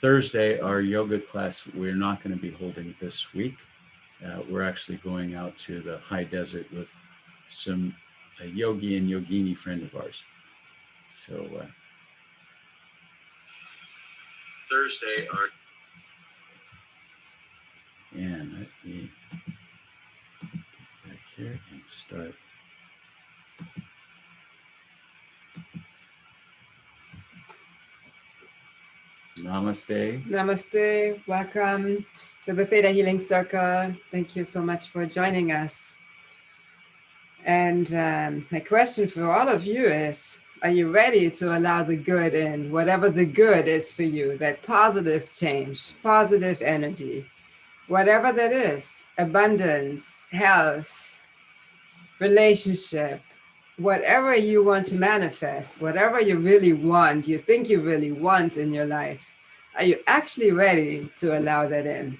Thursday, our yoga class, we're not going to be holding this week. We're actually going out to the high desert with some yogi and yogini friend of ours. So Thursday, and let me get back here and start. Namaste. Namaste. Welcome to the Theta Healing Circle. Thank you so much for joining us. And my question for all of you is, are you ready to allow the good in, whatever the good is for you, that positive change, positive energy, whatever that is, abundance, health, relationship, whatever you want to manifest, whatever you really want, you think you really want in your life, are you actually ready to allow that in?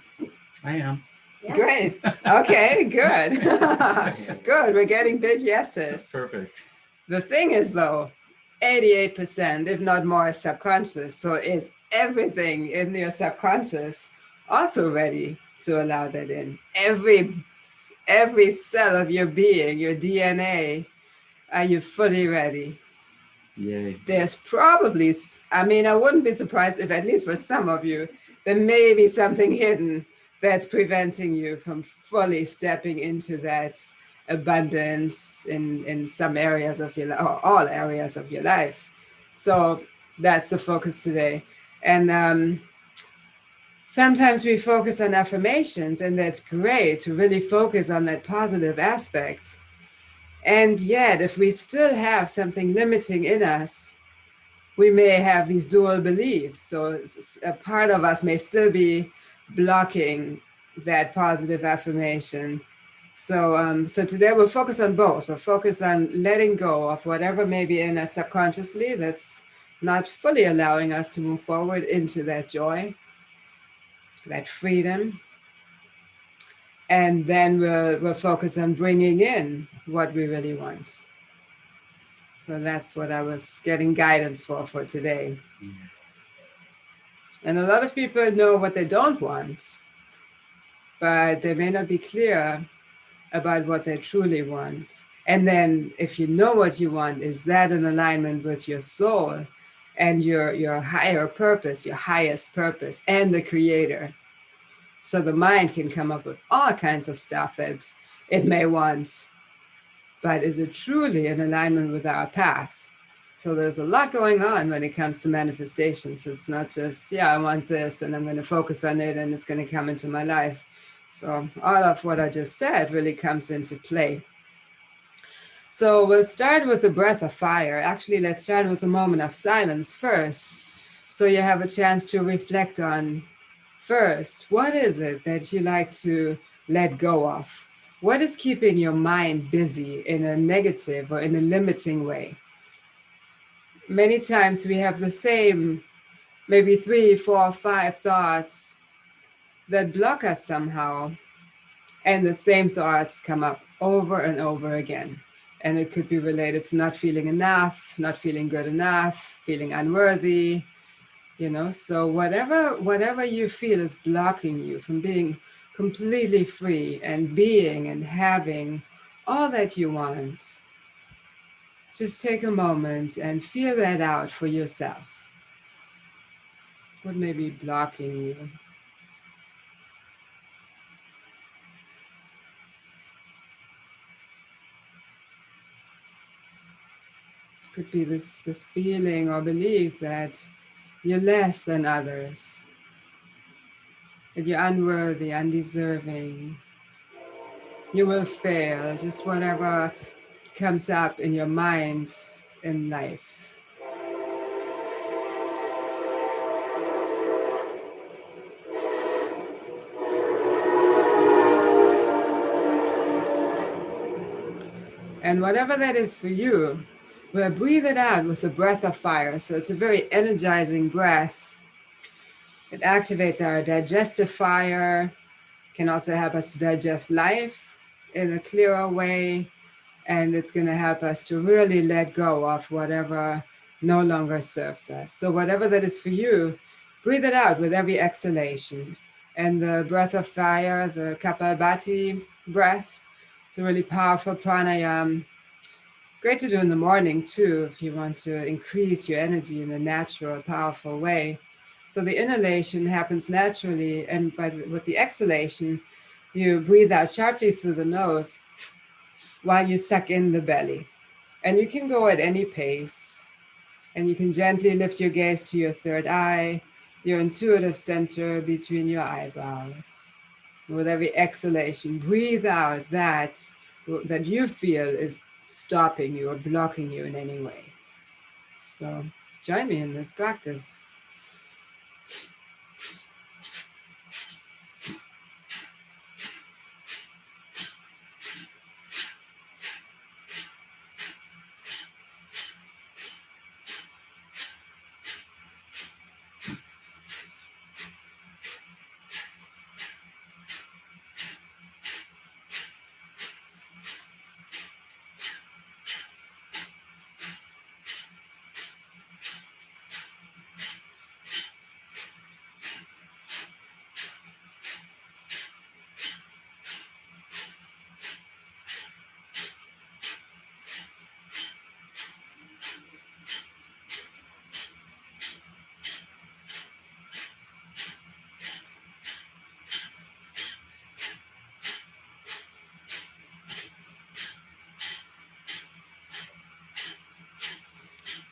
I am. Yes. Great. Okay, good. Good. We're getting big yeses. Perfect. The thing is, though, 88%, if not more, is subconscious. So is everything in your subconscious also ready to allow that in? Every cell of your being, your DNA, are you fully ready? Yay. There's probably, I mean, I wouldn't be surprised if at least for some of you, there may be something hidden that's preventing you from fully stepping into that abundance in some areas of your life, or all areas of your life. So that's the focus today. And sometimes we focus on affirmations, and that's great to really focus on that positive aspect. And yet, if we still have something limiting in us, we may have these dual beliefs. So a part of us may still be blocking that positive affirmation. So today we'll focus on both. We'll focus on letting go of whatever may be in us subconsciously that's not fully allowing us to move forward into that joy, that freedom. And then we'll focus on bringing in what we really want. So that's what I was getting guidance for today. And a lot of people know what they don't want, but they may not be clear about what they truly want. And then if you know what you want, is that in alignment with your soul and your higher purpose, your highest purpose, and the creator? So the mind can come up with all kinds of stuff that it may want, but is it truly in alignment with our path? So there's a lot going on when it comes to manifestations. It's not just, yeah, I want this and I'm going to focus on it and it's going to come into my life. So all of what I just said really comes into play. So we'll start with the breath of fire. Actually, let's start with the moment of silence first. So you have a chance to reflect on first, what is it that you like to let go of? What is keeping your mind busy in a negative or in a limiting way? Many times we have the same, maybe 3, 4, 5 thoughts that block us somehow. And the same thoughts come up over and over again. And it could be related to not feeling enough, not feeling good enough, feeling unworthy, so whatever you feel is blocking you from being completely free and being and having all that you want. Just take a moment and feel that out for yourself. What may be blocking you? Could be this feeling or belief that you're less than others, that you're unworthy, undeserving, you will fail, just whatever comes up in your mind in life. And whatever that is for you, we'll breathe it out with the breath of fire. So it's a very energizing breath. It activates our digestive fire, can also help us to digest life in a clearer way. And it's going to help us to really let go of whatever no longer serves us. So whatever that is for you, Breathe it out with every exhalation. And the breath of fire, the Kapalbhati breath, it's a really powerful pranayama. Great to do in the morning too, if you want to increase your energy in a natural, powerful way. So the inhalation happens naturally, and with the exhalation, you breathe out sharply through the nose while you suck in the belly. And you can go at any pace, and you can gently lift your gaze to your third eye, your intuitive center between your eyebrows. With every exhalation, breathe out that you feel is stopping you or blocking you in any way. So join me in this practice.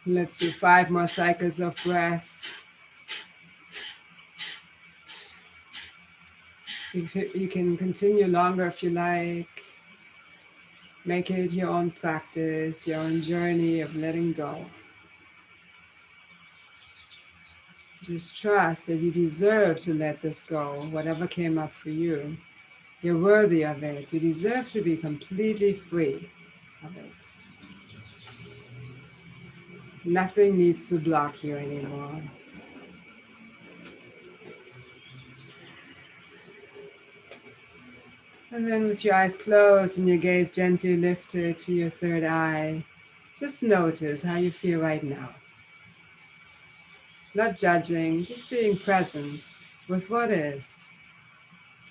Let's do 5 more cycles of breath. You can continue longer if you like. Make it your own practice, your own journey of letting go. Just trust that you deserve to let this go, whatever came up for you. You're worthy of it. You deserve to be completely free of it. Nothing needs to block you anymore. And then with your eyes closed and your gaze gently lifted to your third eye, just notice how you feel right now. Not judging, just being present with what is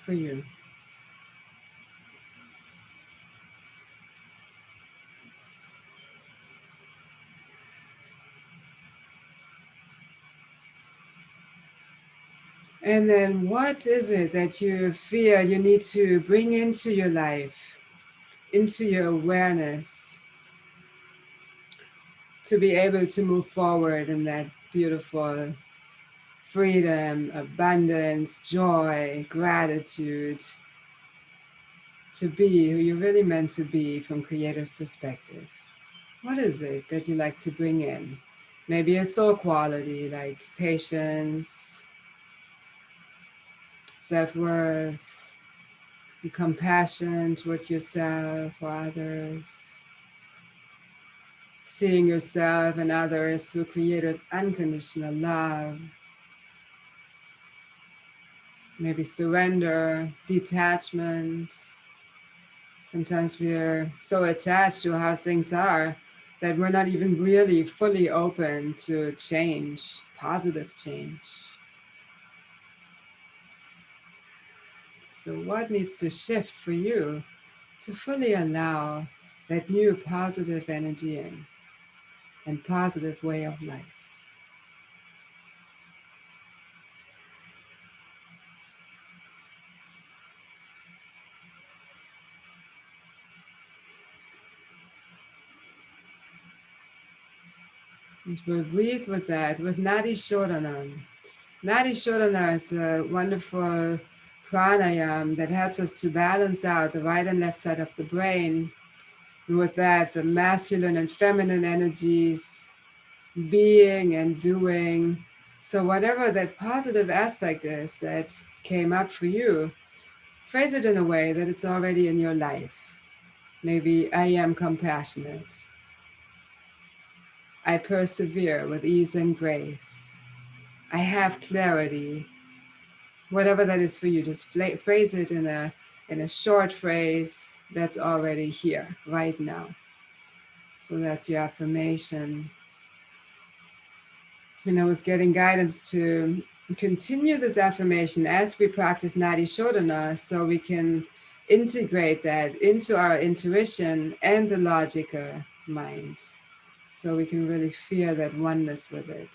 for you. And then what is it that you feel you need to bring into your life, into your awareness, to be able to move forward in that beautiful freedom, abundance, joy, gratitude, to be who you're really meant to be from Creator's perspective? What is it that you like to bring in? Maybe a soul quality like patience, self-worth, be compassionate towards yourself or others, seeing yourself and others through Creator's unconditional love. Maybe surrender, detachment. Sometimes we're so attached to how things are that we're not even really fully open to change, positive change. So what needs to shift for you to fully allow that new positive energy in and positive way of life? And we'll breathe with that, with Nadi Shodanam. Nadi Shodhana is a wonderful pranayama that helps us to balance out the right and left side of the brain. And with that, the masculine and feminine energies, being and doing. So whatever that positive aspect is that came up for you, phrase it in a way that it's already in your life. Maybe I am compassionate. I persevere with ease and grace. I have clarity. Whatever that is for you, just phrase it in a short phrase that's already here right now. So that's your affirmation. And I was getting guidance to Continue this affirmation as we practice Nadi Shodhana, so we can integrate that into our intuition and the logical mind, so we can really feel that oneness with it,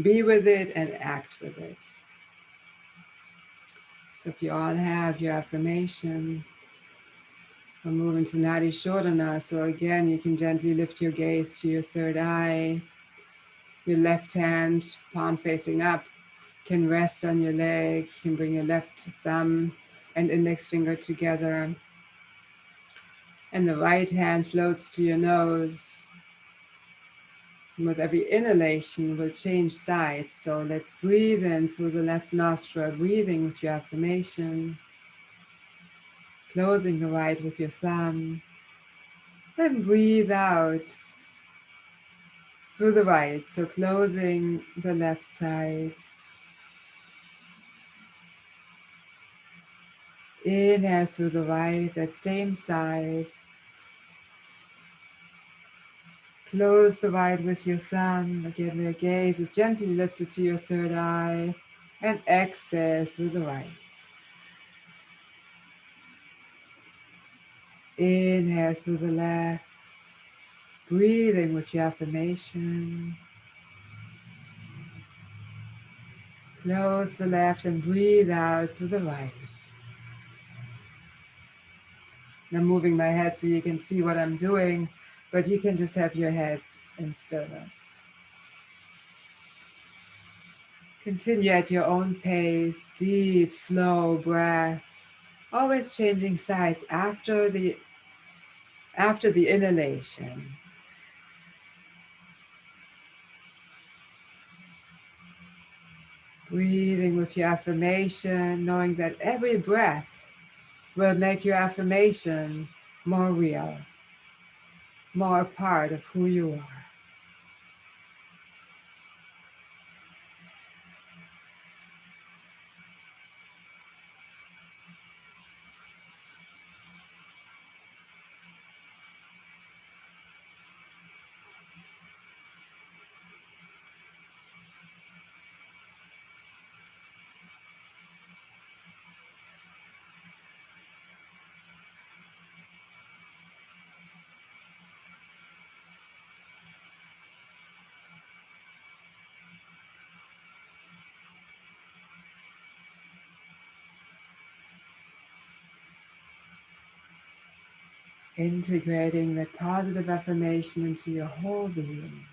be with it, and act with it. So if you all have your affirmation, we'll move into Nadi Shodhana. So again, you can gently lift your gaze to your third eye. Your left hand, palm facing up, can rest on your leg. You can bring your left thumb and index finger together. And the right hand floats to your nose. And with every inhalation, we'll change sides. So let's breathe in through the left nostril, breathing with your affirmation. Closing the right with your thumb. And breathe out through the right. So closing the left side. Inhale through the right, that same side. Close the right with your thumb. Again, your gaze is gently lifted to your third eye. And exhale through the right. Inhale through the left. Breathing with your affirmation. Close the left and breathe out through the right. Now moving my head so you can see what I'm doing, but you can just have your head in stillness. Continue at your own pace, deep, slow breaths, always changing sides after the inhalation. Breathing with your affirmation, knowing that every breath will make your affirmation more real, more a part of who you are. Integrating that positive affirmation into your whole being.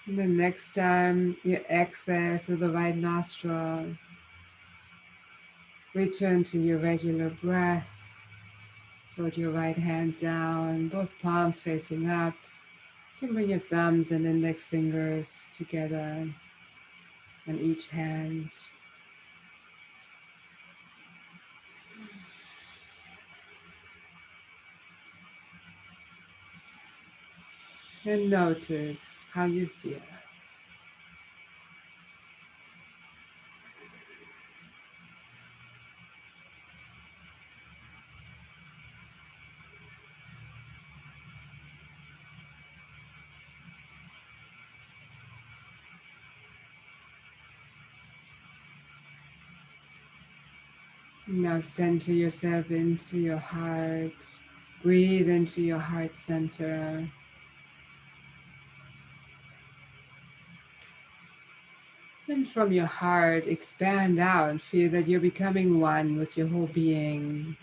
And the next time you exhale through the right nostril, return to your regular breath. Float your right hand down, both palms facing up. You can bring your thumbs and index fingers together on each hand. And notice how you feel. Now center yourself into your heart. Breathe into your heart center. And from your heart, expand out. Feel that you're becoming one with your whole being.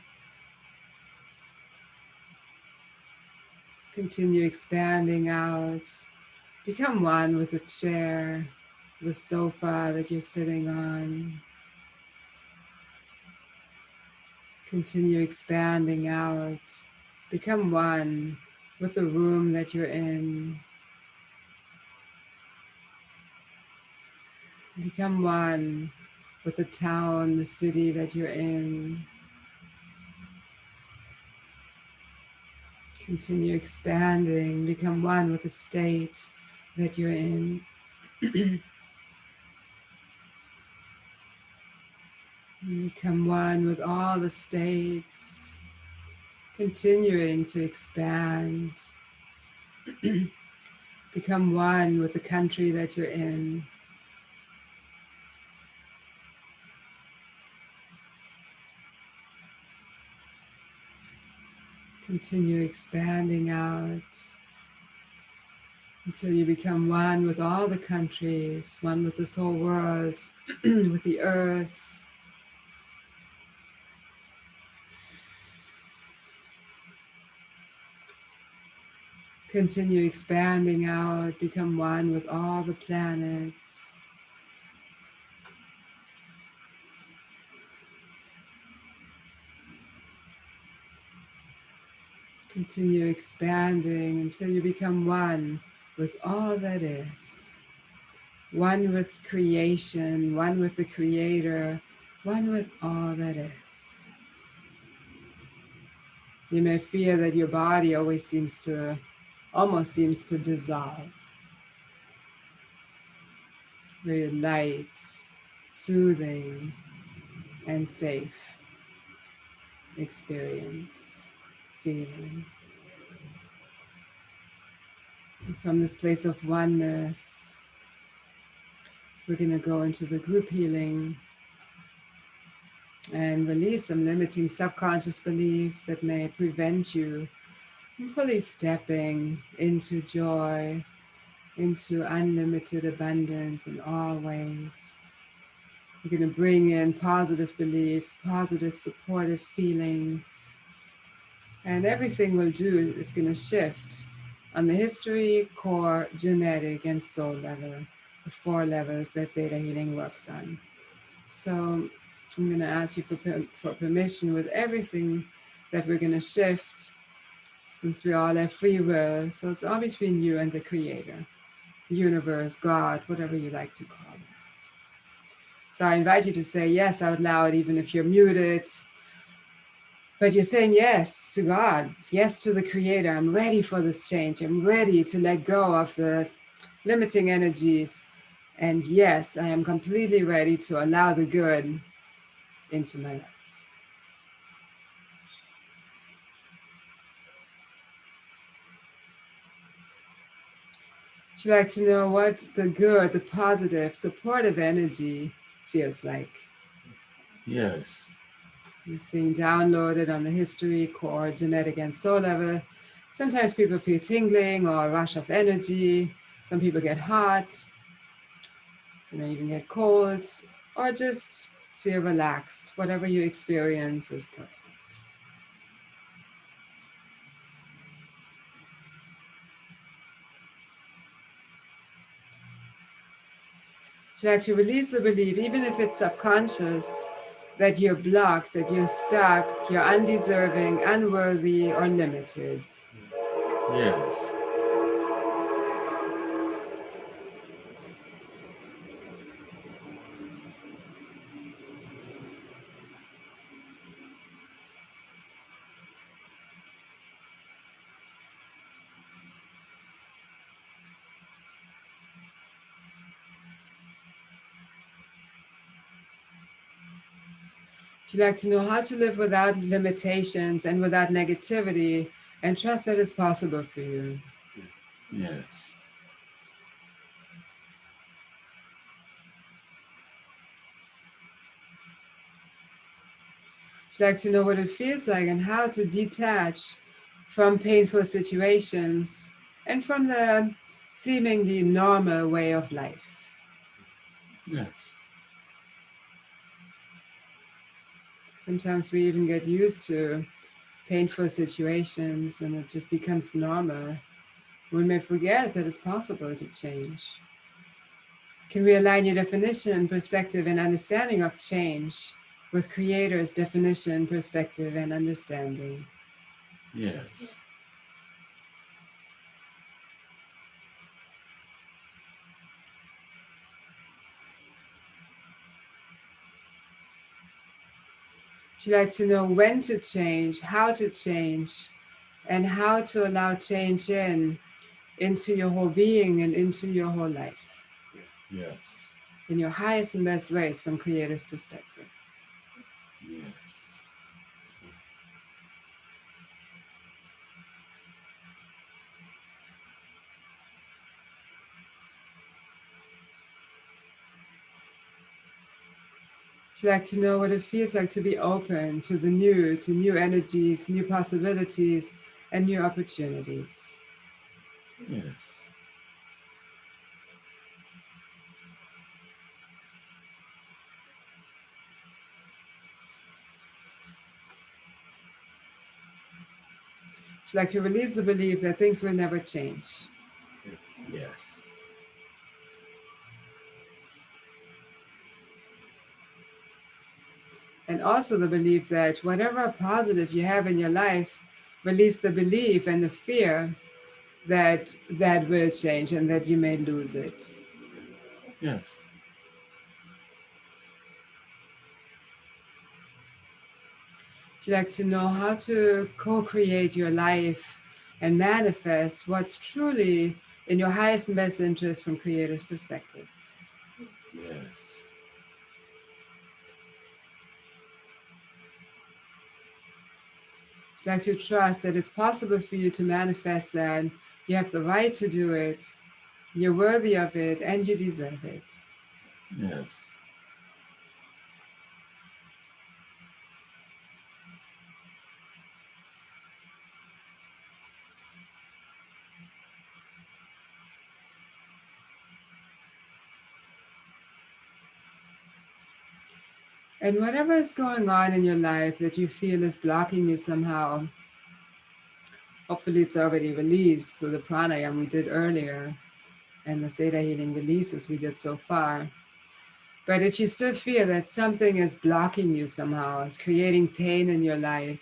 Continue expanding out. Become one with the chair, the sofa that you're sitting on. Continue expanding out. Become one with the room that you're in. Become one with the town, the city that you're in. Continue expanding. Become one with the state that you're in. Become one with all the states. Continuing to expand. Become one with the country that you're in. Continue expanding out until you become one with all the countries, one with this whole world, with the earth. Continue expanding out, become one with all the planets. Continue expanding until you become one with all that is. One with creation, one with the Creator, one with all that is. You may feel that your body almost seems to dissolve. Very light, soothing, and safe experience, feeling. And from this place of oneness, we're going to go into the group healing and release some limiting subconscious beliefs that may prevent you from fully stepping into joy, into unlimited abundance in all ways. We're going to bring in positive beliefs, positive supportive feelings, and everything we'll do is going to shift on the history, core, genetic, and soul level, the 4 levels that Theta Healing works on. So I'm going to ask you for permission with everything that we're going to shift, since we all have free will. So it's all between you and the Creator, universe, God, whatever you like to call it. So I invite you to say yes out loud, even if you're muted. But you're saying yes to God, yes to the Creator. I'm ready for this change. I'm ready to let go of the limiting energies. And yes, I am completely ready to allow the good into my life. Would you like to know what the good, the positive, supportive energy feels like? Yes. It's being downloaded on the history, core, genetic, and soul level. Sometimes people feel tingling or a rush of energy. Some people get hot. You may even get cold, or just feel relaxed. Whatever you experience is perfect. You have to release the belief, even if it's subconscious, that you're blocked, that you're stuck, you're undeserving, unworthy, or limited. Yes. Would you like to know how to live without limitations and without negativity, and trust that it's possible for you? Yes. Would you like to know what it feels like and how to detach from painful situations and from the seemingly normal way of life? Yes. Sometimes we even get used to painful situations and it just becomes normal, we may forget that it's possible to change. Can we align your definition, perspective, and understanding of change with Creator's definition, perspective, and understanding? Yes. Would you like to know when to change, how to change, and how to allow change into your whole being and into your whole life? Yes. In your highest and best ways from Creator's perspective. Yes. Would you like to know what it feels like to be open to the new, to new energies, new possibilities, and new opportunities? Yes. Would you like to release the belief that things will never change? Yes. And also the belief that whatever positive you have in your life, release the belief and the fear that that will change and that you may lose it. Yes. Would you like to know how to co-create your life and manifest what's truly in your highest and best interest from Creator's perspective? Yes. Would you like to trust that it's possible for you to manifest that? You have the right to do it, you're worthy of it, and you deserve it. Yes. And whatever is going on in your life that you feel is blocking you somehow, hopefully it's already released through the pranayama we did earlier and the theta healing releases we did so far. But if you still feel that something is blocking you somehow, it's creating pain in your life,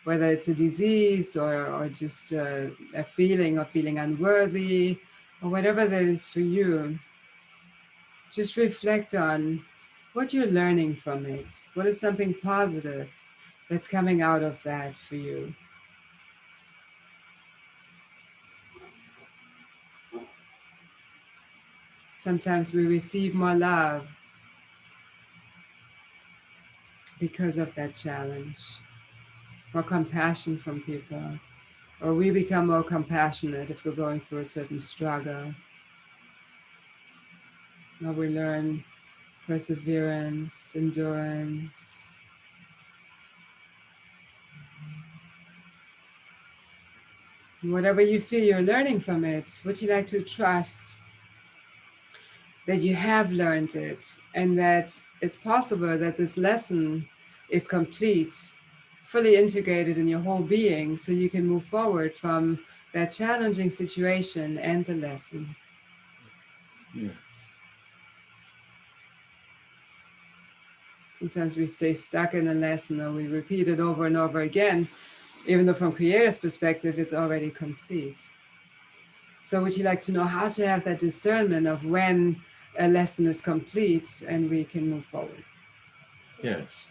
whether it's a disease or just a feeling of feeling unworthy or whatever that is for you, just reflect on what you're learning from it. What is something positive that's coming out of that for you? Sometimes we receive more love because of that challenge, more compassion from people, or we become more compassionate if we're going through a certain struggle. Now we learn perseverance, endurance. Whatever you feel you're learning from it, would you like to trust that you have learned it and that it's possible that this lesson is complete, fully integrated in your whole being so you can move forward from that challenging situation and the lesson? Yes. Sometimes we stay stuck in a lesson or we repeat it over and over again, even though from Creator's perspective, it's already complete. So would you like to know how to have that discernment of when a lesson is complete and we can move forward? Yes.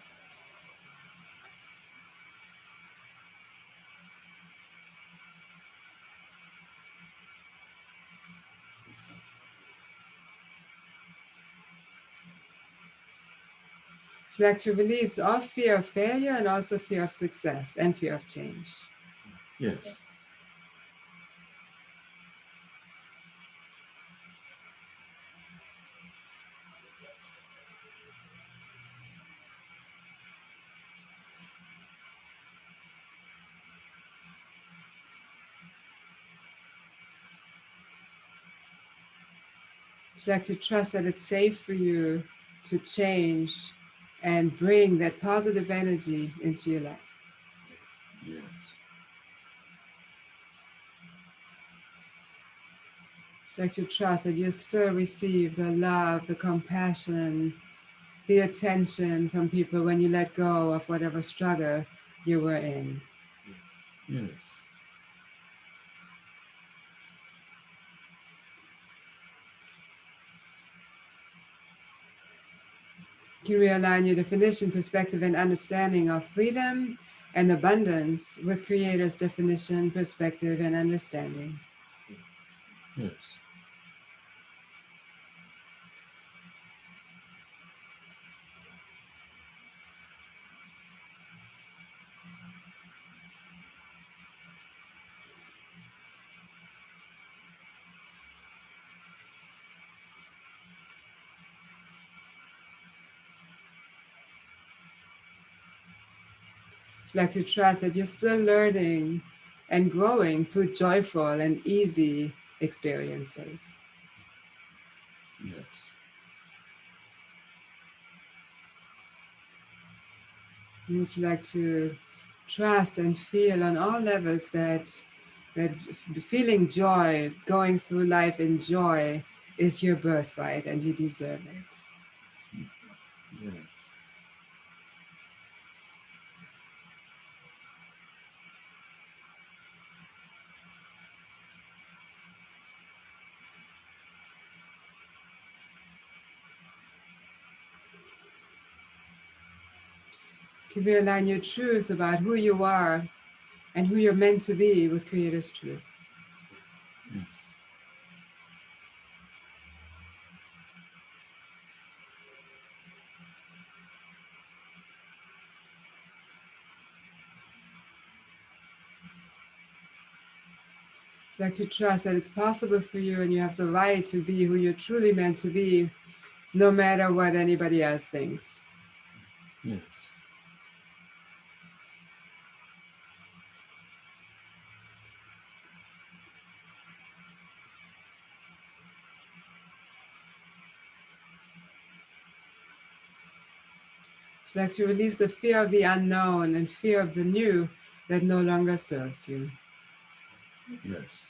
Would you like to release all fear of failure and also fear of success and fear of change? Yes. Would you like to trust that it's safe for you to change and bring that positive energy into your life? Yes. It's like to trust that you still receive the love, the compassion, the attention from people when you let go of whatever struggle you were in. Yes. Can we align your definition, perspective, and understanding of freedom and abundance with Creator's definition, perspective, and understanding? Yes. I'd like to trust that you're still learning and growing through joyful and easy experiences. Yes. Would you like to trust and feel on all levels that feeling joy, going through life in joy, is your birthright and you deserve it? Yes. Can we align your truth about who you are and who you're meant to be with Creator's truth? Yes. I'd like to trust that it's possible for you and you have the right to be who you're truly meant to be, no matter what anybody else thinks. Yes. I'd like to release the fear of the unknown and fear of the new that no longer serves you. Yes.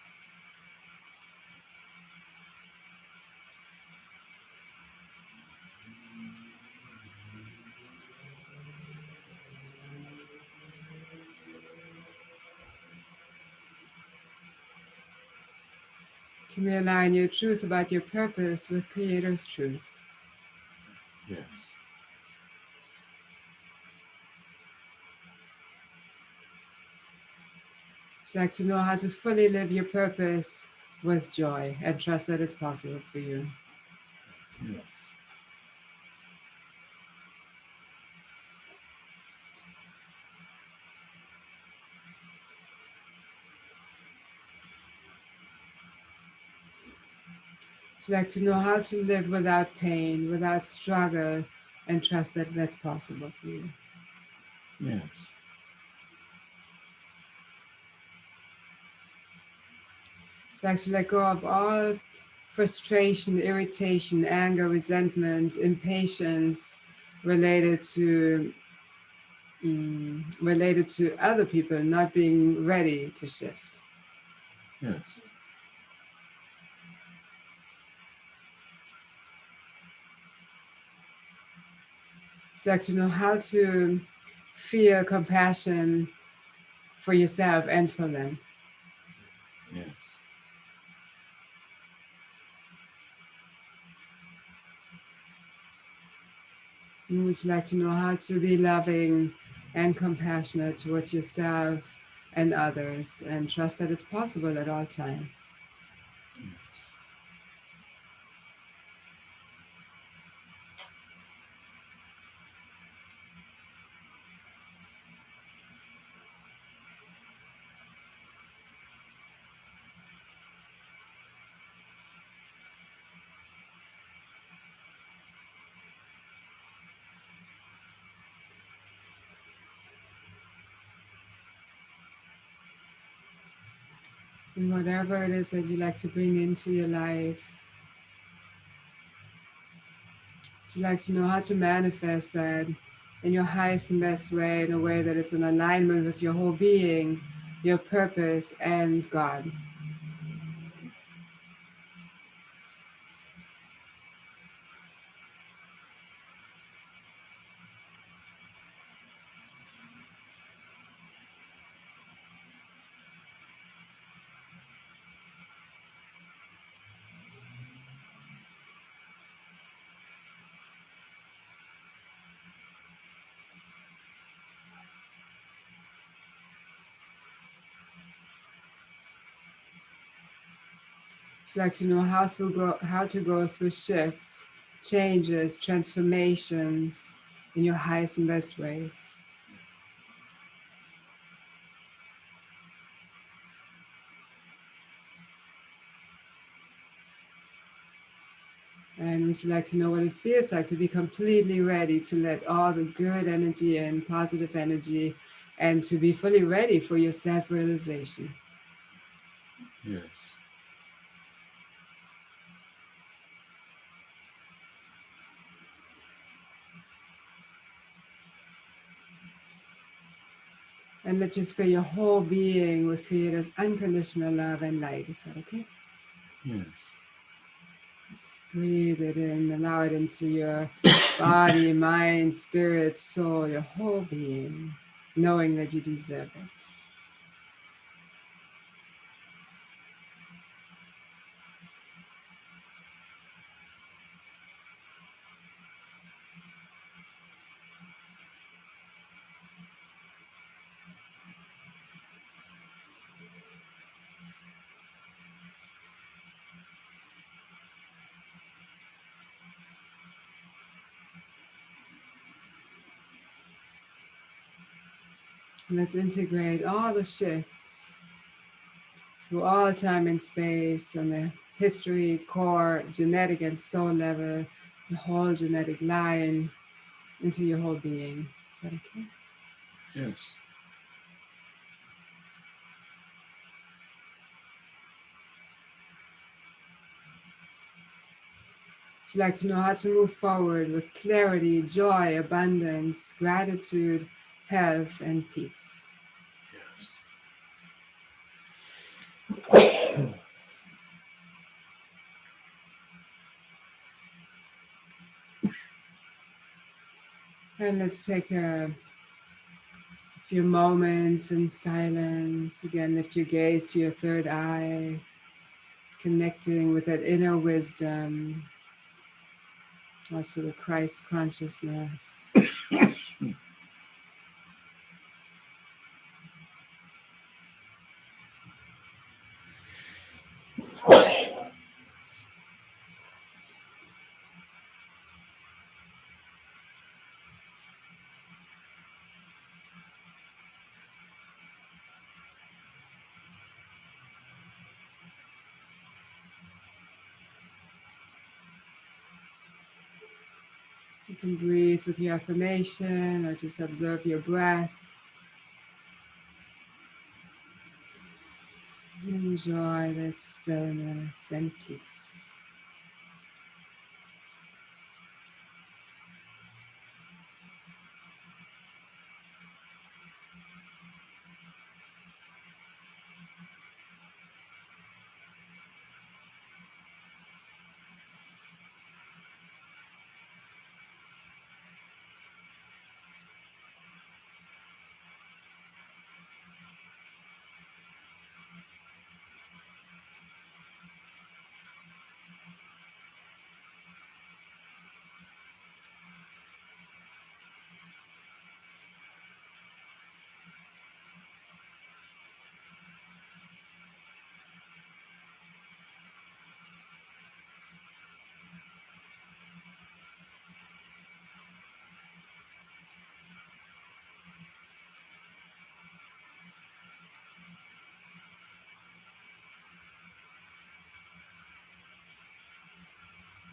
Can we align your truth about your purpose with Creator's truth? Yes. I'd like to know how to fully live your purpose with joy and trust that it's possible for you. Yes. I'd like to know how to live without pain, without struggle, and trust that that's possible for you. Yes. I'd like to let go of all frustration, irritation, anger, resentment, impatience related to other people not being ready to shift. Yes. I'd like to know how to feel compassion for yourself and for them. Yes. And would you like to know how to be loving and compassionate towards yourself and others and trust that it's possible at all times. And whatever it is that you like to bring into your life, you'd like to know how to manifest that in your highest and best way, in a way that it's in alignment with your whole being, your purpose, and God. If you'd like to know how to go through shifts, changes, transformations in your highest and best ways. And would you like to know what it feels like to be completely ready to let all the good energy in, positive energy, and to be fully ready for your self-realization? Yes. And let's just feel your whole being with Creator's unconditional love and light. Is that okay? Yes. Just breathe it in, allow it into your body, mind, spirit, soul, your whole being, knowing that you deserve it. Let's integrate all the shifts through all time and space on the history, core, genetic, and soul level, the whole genetic line into your whole being. Is that okay? Yes. If you'd like to know how to move forward with clarity, joy, abundance, gratitude, health, and peace. Yes. And let's take a few moments in silence. Again, lift your gaze to your third eye, connecting with that inner wisdom, also the Christ consciousness. You can breathe with your affirmation or just observe your breath. Enjoy that stillness and peace.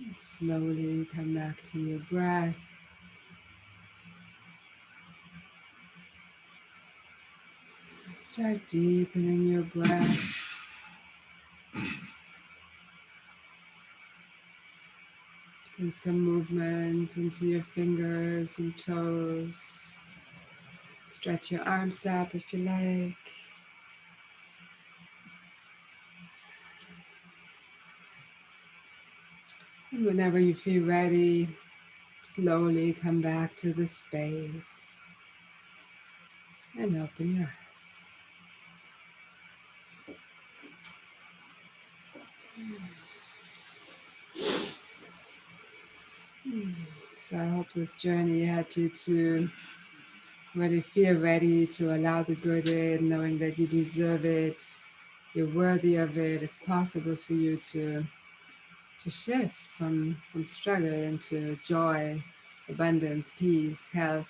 And slowly come back to your breath. Start deepening your breath. Bring some movement into your fingers and toes. Stretch your arms up if you like. And whenever you feel ready, slowly come back to the space and open your eyes. So I hope this journey had you to really feel ready to allow the good in, knowing that you deserve it. You're worthy of it. It's possible for you to shift from struggle into joy, abundance, peace, health.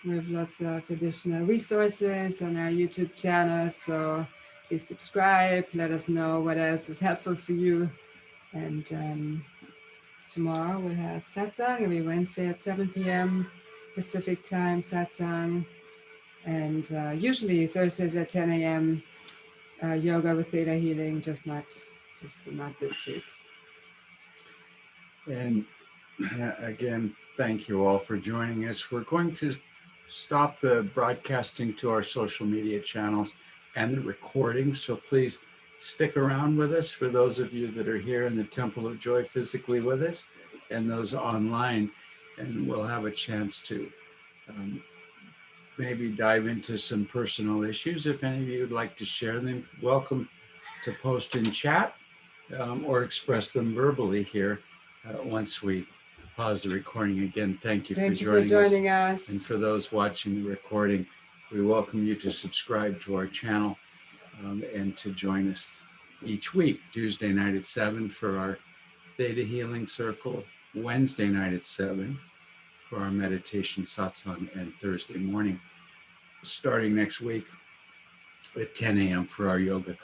We have lots of additional resources on our YouTube channel, so please subscribe. Let us know what else is helpful for you. And tomorrow we have satsang every Wednesday at 7 p.m. Pacific time satsang, and usually Thursdays at 10 a.m. Yoga with ThetaHealing, just not this week. And again, thank you all for joining us. We're going to stop the broadcasting to our social media channels and the recording, so please stick around with us for those of you that are here in the Temple of Joy physically with us, and those online, and we'll have a chance to maybe dive into some personal issues. If any of you would like to share them, welcome to post in chat or express them verbally here once we pause the recording. Again, thank you for joining us. And for those watching the recording, we welcome you to subscribe to our channel and to join us each week, Tuesday night at 7 for our Theta Healing Circle, Wednesday night at 7 for our meditation satsang, and Thursday morning, starting next week at 10 a.m. for our yoga class.